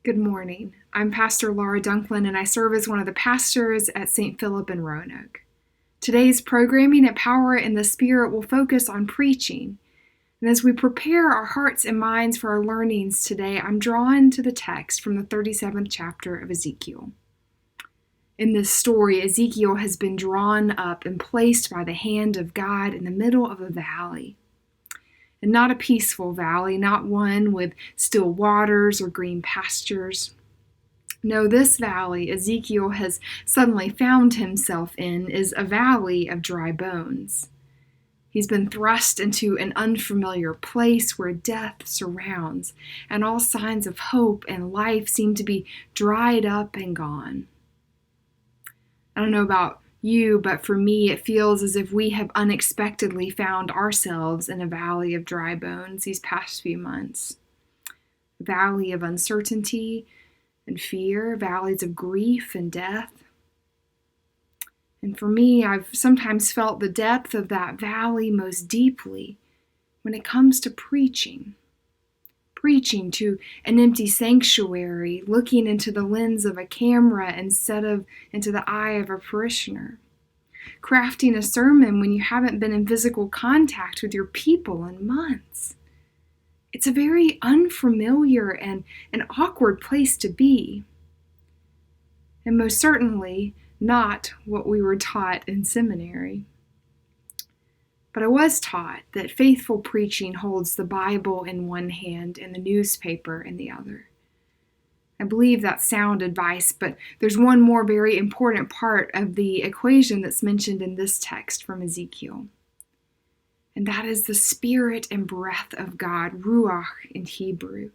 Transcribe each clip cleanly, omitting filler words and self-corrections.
Good morning. I'm Pastor Laura Dunklin, and I serve as one of the pastors at St. Philip in Roanoke. Today's programming at Power in the Spirit will focus on preaching. And as we prepare our hearts and minds for our learnings today, I'm drawn to the text from the 37th chapter of Ezekiel. In this story, Ezekiel has been drawn up and placed by the hand of God in the middle of a valley. And not a peaceful valley, not one with still waters or green pastures. No, this valley Ezekiel has suddenly found himself in is a valley of dry bones. He's been thrust into an unfamiliar place where death surrounds, and all signs of hope and life seem to be dried up and gone. I don't know about you, but for me, it feels as if we have unexpectedly found ourselves in a valley of dry bones these past few months. A valley of uncertainty and fear, valleys of grief and death. And for me, I've sometimes felt the depth of that valley most deeply when it comes to preaching. Preaching to an empty sanctuary, looking into the lens of a camera instead of into the eye of a parishioner. Crafting a sermon when you haven't been in physical contact with your people in months. It's a very unfamiliar and an awkward place to be. And most certainly not what we were taught in seminary. But I was taught that faithful preaching holds the Bible in one hand and the newspaper in the other. I believe that's sound advice, but there's one more very important part of the equation that's mentioned in this text from Ezekiel. And that is the Spirit and breath of God, Ruach in Hebrew.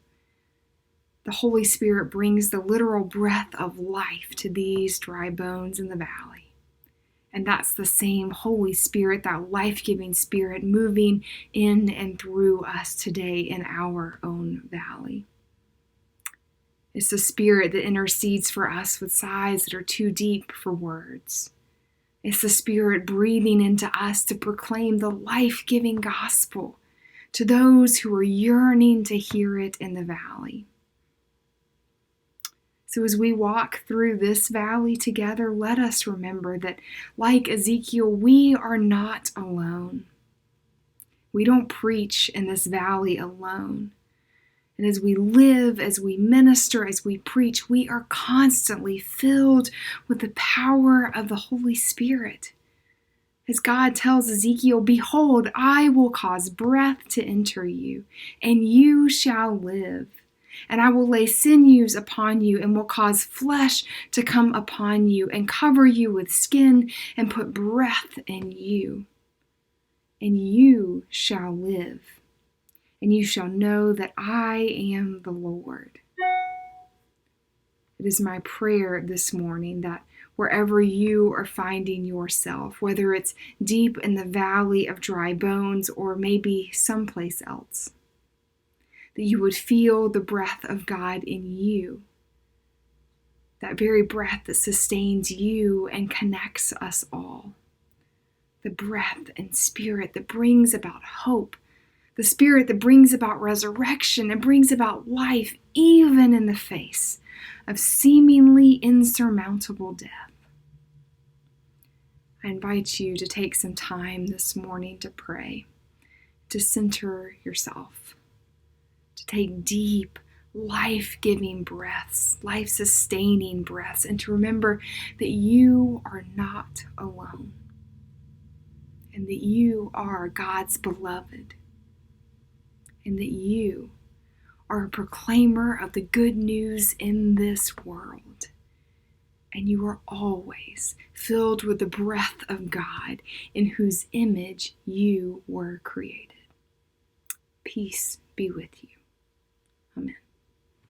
The Holy Spirit brings the literal breath of life to these dry bones in the valley. And that's the same Holy Spirit, that life-giving Spirit moving in and through us today in our own valley. It's the Spirit that intercedes for us with sighs that are too deep for words. It's the Spirit breathing into us to proclaim the life-giving gospel to those who are yearning to hear it in the valley. So as we walk through this valley together, let us remember that, like Ezekiel, we are not alone. We don't preach in this valley alone. And as we live, as we minister, as we preach, we are constantly filled with the power of the Holy Spirit. As God tells Ezekiel, "Behold, I will cause breath to enter you, and you shall live. And I will lay sinews upon you and will cause flesh to come upon you and cover you with skin and put breath in you. And you shall live. And you shall know that I am the Lord." It is my prayer this morning that wherever you are finding yourself, whether it's deep in the valley of dry bones or maybe someplace else, that you would feel the breath of God in you, that very breath that sustains you and connects us all, the breath and Spirit that brings about hope, the Spirit that brings about resurrection and brings about life even in the face of seemingly insurmountable death. I invite you to take some time this morning to pray, to center yourself, to take deep, life-giving breaths, life-sustaining breaths, and to remember that you are not alone and that you are God's beloved and that you are a proclaimer of the good news in this world. And you are always filled with the breath of God in whose image you were created. Peace be with you. Amen.